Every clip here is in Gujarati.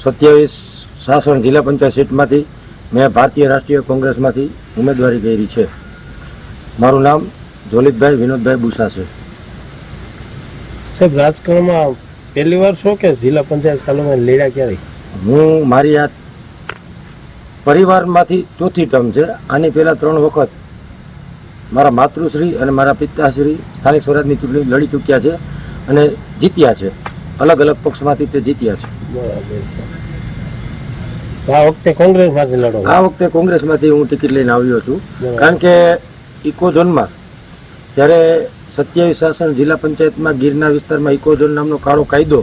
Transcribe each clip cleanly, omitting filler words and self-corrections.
27 સાસણ જિલ્લા પંચાયત સીટમાંથી મેં ભારતીય રાષ્ટ્રીય કોંગ્રેસમાંથી ઉમેદવારી કરી છે. મારું નામ જોલિતભાઈ વિનોદભાઈ બુસા છે. સાહેબ, રાજકારણમાં પહેલી વાર છો કે જિલ્લા પંચાયત તાલુકા લડ્યા ક્યારે? હું મારી આ પરિવારમાંથી ચોથી ટર્મ છે. આની પહેલાં 3 વખત મારા માતૃશ્રી અને મારા પિતાશ્રી સ્થાનિક સ્વરાજની ચૂંટણી લડી ચૂક્યા છે અને જીત્યા છે. અલગ અલગ પક્ષમાંથી તે જીત્યા છે. બરાબર. આ વખતે કોંગ્રેસમાંથી લડો? આ વખતે કોંગ્રેસમાંથી હું ટિકિટ લઈને આવ્યો છું. કારણ કે ઇકોઝોનમાં જ્યારે 27 સાસણ જિલ્લા પંચાયતમાં ગીરના વિસ્તારમાં ઇકોઝોન નામનો કાળો કાયદો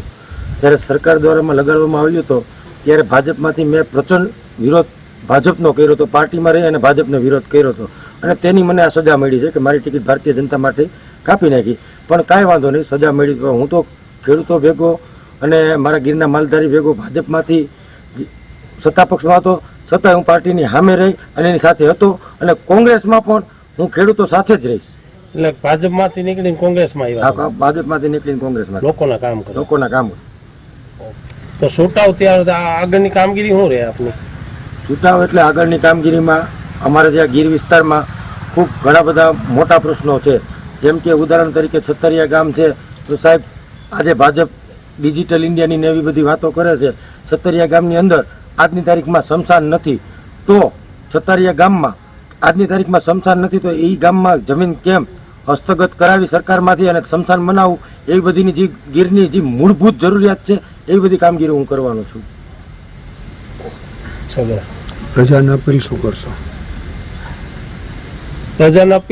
જ્યારે સરકાર દ્વારામાં લગાડવામાં આવ્યો હતો ત્યારે ભાજપમાંથી મેં પ્રચંડ વિરોધ ભાજપનો કર્યો હતો. પાર્ટીમાં રહી અને ભાજપનો વિરોધ કર્યો હતો અને તેની મને આ સજા મળી છે કે મારી ટિકિટ ભારતીય જનતા માટે કાપી નાખી. પણ કાંઈ વાંધો નહીં, સજા મળી. હું તો ખેડૂતો ભેગો અને મારા ગીરના માલધારી ભેગો ભાજપમાંથી સત્તા પક્ષમાં હતો, છતાં હું પાર્ટીની સામે રહી અને એની સાથે હતો અને કોંગ્રેસમાં પણ હું ખેડૂતો સાથે જ રહીશ. એટલે ભાજપમાંથી નીકળીને કોંગ્રેસમાં આવ્યા? ભાજપમાંથી નીકળીને કોંગ્રેસમાં લોકોના કામ કરે. લોકોના કામ. તો છૂટાવ ત્યારે આગળની કામગીરી શું રહે આપની? છૂટાવ એટલે આગળની કામગીરીમાં અમારે ત્યાં ગીર વિસ્તારમાં ખૂબ ઘણા બધા મોટા પ્રશ્નો છે. જેમ કે ઉદાહરણ તરીકે છતરિયા ગામ છે. તો સાહેબ, આજે ભાજપ ડિજિટલ ઇન્ડિયાની ને એવી બધી વાતો કરે છે. છતરિયા ગામની અંદર આજની તારીખમાં સ્મશાન નથી. તો છતરિયા ગામમાં આજની તારીખમાં સ્મશાન નથી તો એ ગામમાં જમીન કેમ હસ્તગત કરાવી સરકારમાંથી અને સ્મશાન બનાવવું, એવી બધીની જે ગીરની જે મૂળભૂત જરૂરિયાત છે એવી બધી કામગીરી હું કરવાનો છું. ચલો, પ્રજાને અપીલ શું કરશો? પ્રજાને